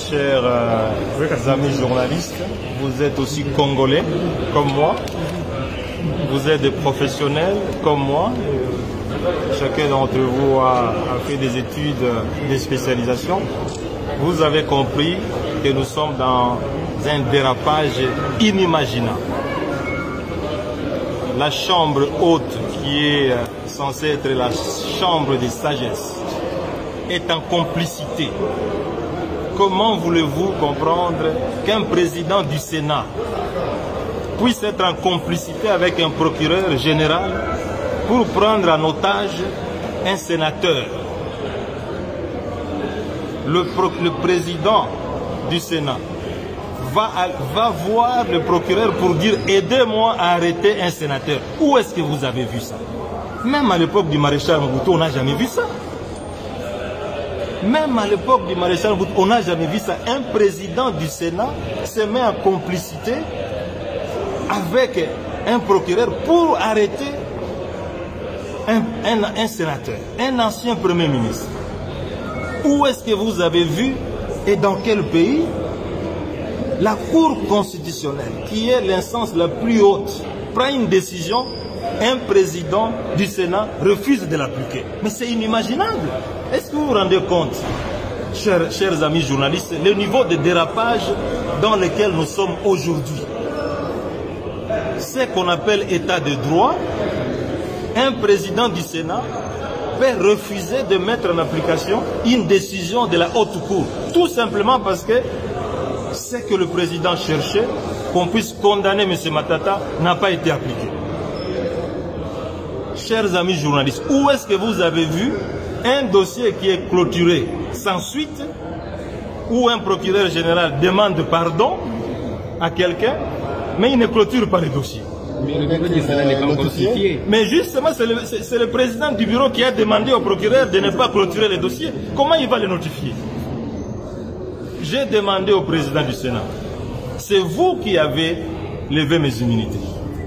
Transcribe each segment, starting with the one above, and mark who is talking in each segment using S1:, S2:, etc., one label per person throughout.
S1: Chers amis journalistes, vous êtes aussi congolais comme moi, vous êtes des professionnels comme moi, chacun d'entre vous a fait des études de spécialisation. Vous avez compris que nous sommes dans un dérapage inimaginable. La chambre haute, qui est censée être la chambre de sagesse, est en complicité. Comment voulez-vous comprendre qu'un président du Sénat puisse être en complicité avec un procureur général pour prendre en otage un sénateur? Le président du Sénat va voir le procureur pour dire « aidez-moi à arrêter un sénateur ». Où est-ce que vous avez vu ça? Même à l'époque du maréchal Mobutu, on n'a jamais vu ça. Même à l'époque du maréchal Mobutu, on n'a jamais vu ça. Un président du Sénat se met en complicité avec un procureur pour arrêter un sénateur, un ancien premier ministre. Où est-ce que vous avez vu et dans quel pays la Cour constitutionnelle, qui est l'instance la plus haute, prend une décision, un président du Sénat refuse de l'appliquer? Mais c'est inimaginable. Est-ce que vous vous rendez compte, chers amis journalistes, le niveau de dérapage dans lequel nous sommes aujourd'hui? Ce qu'on appelle état de droit, un président du Sénat peut refuser de mettre en application une décision de la haute cour, tout simplement parce que ce que le président cherchait, qu'on puisse condamner M. Matata, n'a pas été appliqué. Chers amis journalistes, où est-ce que vous avez vu un dossier qui est clôturé sans suite, où un procureur général demande pardon à quelqu'un, mais il ne clôture pas le dossier? Mais justement, c'est le président du bureau qui a demandé au procureur de ne pas clôturer le dossier. Comment il va le notifier? J'ai demandé au président du Sénat, c'est vous qui avez levé mes immunités.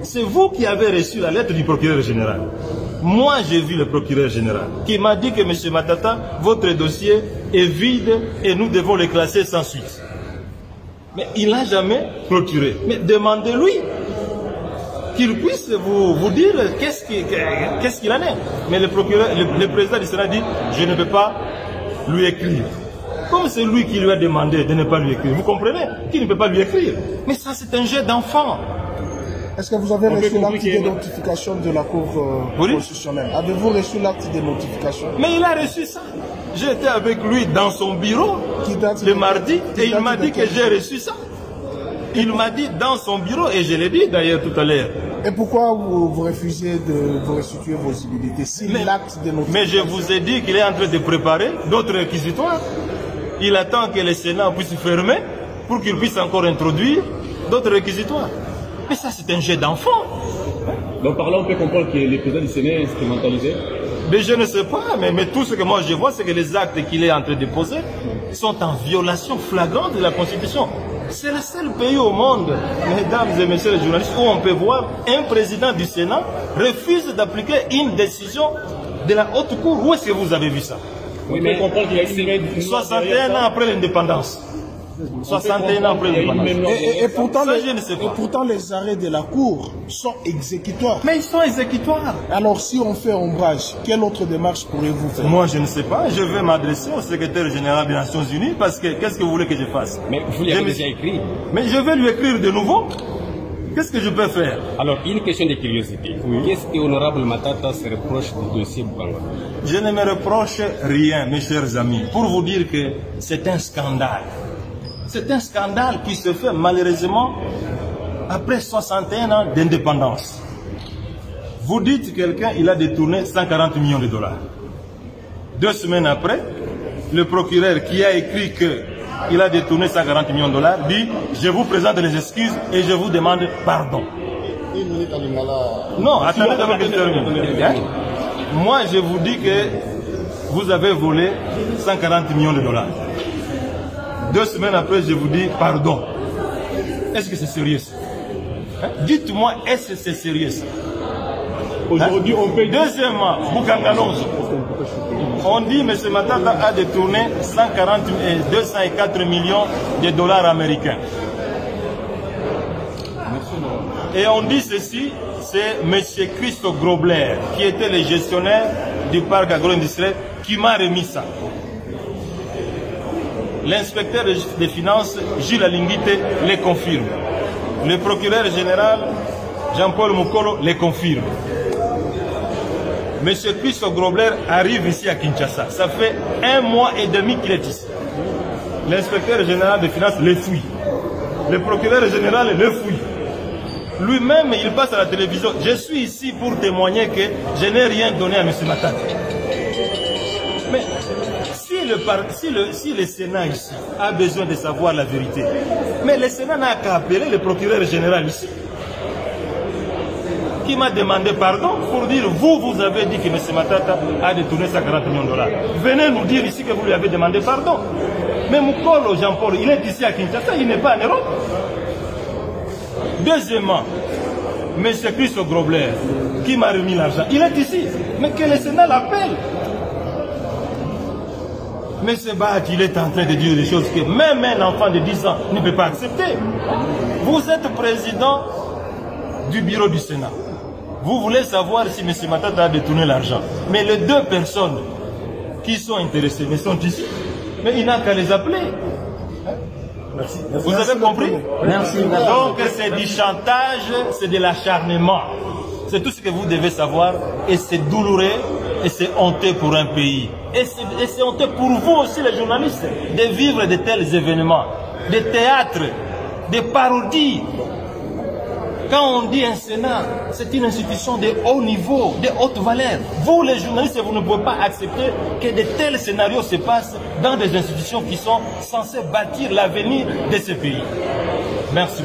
S1: C'est vous qui avez reçu la lettre du procureur général. Moi, j'ai vu le procureur général qui m'a dit que M. Matata, votre dossier est vide et nous devons le classer sans suite. Mais il n'a jamais clôturé. Mais demandez-lui qu'il puisse vous dire qu'est-ce qu'il en est. Mais le président du Sénat dit, je ne peux pas lui écrire. Comme c'est lui qui lui a demandé de ne pas lui écrire. Vous comprenez qu'il ne peut pas lui écrire. Mais ça, c'est un jeu d'enfant.
S2: Est-ce que vous avez reçu l'acte de notification de la Cour constitutionnelle? Avez-vous reçu l'acte de notification?
S1: Mais il a reçu ça. J'étais avec lui dans son bureau le mardi et il m'a dit que j'ai reçu ça. Il m'a dit dans son bureau, et je l'ai dit d'ailleurs tout à l'heure.
S2: Et pourquoi vous refusez de vous restituer vos immunités si l'acte de notification...
S1: Mais je vous ai dit qu'il est en train de préparer d'autres réquisitoires. Il attend que le Sénat puisse fermer pour qu'il puisse encore introduire d'autres réquisitoires. Mais ça, c'est un jeu d'enfant.
S3: Donc par là, on peut comprendre que le président du Sénat est instrumentalisé?
S1: Mais je ne sais pas, mais tout ce que moi je vois, c'est que les actes qu'il est en train de poser sont en violation flagrante de la Constitution. C'est le seul pays au monde, mesdames et messieurs les journalistes, où on peut voir un président du Sénat refuse d'appliquer une décision de la haute cour. Où est-ce que vous avez vu ça?
S3: Oui, mais on comprend qu'il y a une
S1: 61 ans après l'indépendance. 61 ans après l'indépendance.
S2: Et pourtant, les arrêts de la Cour sont exécutoires.
S1: Mais ils sont exécutoires.
S2: Alors, si on fait ombrage, quelle autre démarche pourrez-vous faire?
S1: Moi, je ne sais pas. Je vais m'adresser au secrétaire général des Nations Unies parce que qu'est-ce que vous voulez que je fasse?
S3: Mais vous lui avez déjà écrit.
S1: Mais je vais lui écrire de nouveau. Qu'est-ce que je peux faire?
S3: Alors, une question de curiosité. Oui. Qu'est-ce que l'honorable Matata se reproche du dossier Boukango?
S1: Je ne me reproche rien, mes chers amis, pour vous dire que c'est un scandale. C'est un scandale qui se fait malheureusement après 61 ans d'indépendance. Vous dites quelqu'un, il a détourné 140 millions de dollars. 2 semaines après, le procureur qui a écrit qu'il a détourné 140 millions de dollars dit « Je vous présente les excuses et je vous demande pardon ». Non, attendez d'abord que je termine. Moi, je vous dis que vous avez volé 140 millions de dollars. 2 semaines après, je vous dis pardon. Est-ce que c'est sérieux? Dites-moi, est-ce que c'est sérieux? Aujourd'hui, on paye. Deuxièmement, Boukangalonzo. On dit que M. Matata a détourné 204 millions de dollars américains. Et on dit ceci, c'est M. Christo Grobler, qui était le gestionnaire du parc agro-industriel, qui m'a remis ça. L'inspecteur des finances, Gilles Alingite, les confirme. Le procureur général, Jean-Paul Mukolo, les confirme. M. Christo Grobler arrive ici à Kinshasa. Ça fait 1 mois et demi qu'il est ici. L'inspecteur général des finances le fouille. Le procureur général le fouille. Lui-même, il passe à la télévision. Je suis ici pour témoigner que je n'ai rien donné à M. Matata. Mais si le Sénat ici a besoin de savoir la vérité, mais le Sénat n'a qu'à appeler le procureur général ici, qui m'a demandé pardon pour dire vous avez dit que M. Matata a détourné 140 millions de dollars. Venez nous dire ici que vous lui avez demandé pardon. Mais Mukolo Jean-Paul, il est ici à Kinshasa, il n'est pas en Europe. Deuxièmement, M. Christo Grobler, qui m'a remis l'argent, il est ici, mais que le Sénat l'appelle. M. Bat, il est en train de dire des choses que même un enfant de 10 ans ne peut pas accepter. Vous êtes président du bureau du Sénat. Vous voulez savoir si M. Matata a détourné l'argent. Mais les 2 personnes qui sont intéressées, mais sont ici, mais il n'a qu'à les appeler.
S2: Merci.
S1: Vous avez compris?
S2: Merci.
S1: Donc c'est du chantage, c'est de l'acharnement. C'est tout ce que vous devez savoir. Et c'est douloureux et c'est honteux pour un pays. Et c'est honteux pour vous aussi les journalistes de vivre de tels événements. Des théâtres, des parodies. Quand on dit un Sénat, c'est une institution de haut niveau, de haute valeur. Vous les journalistes, vous ne pouvez pas accepter que de tels scénarios se passent dans des institutions qui sont censées bâtir l'avenir de ce pays. Merci.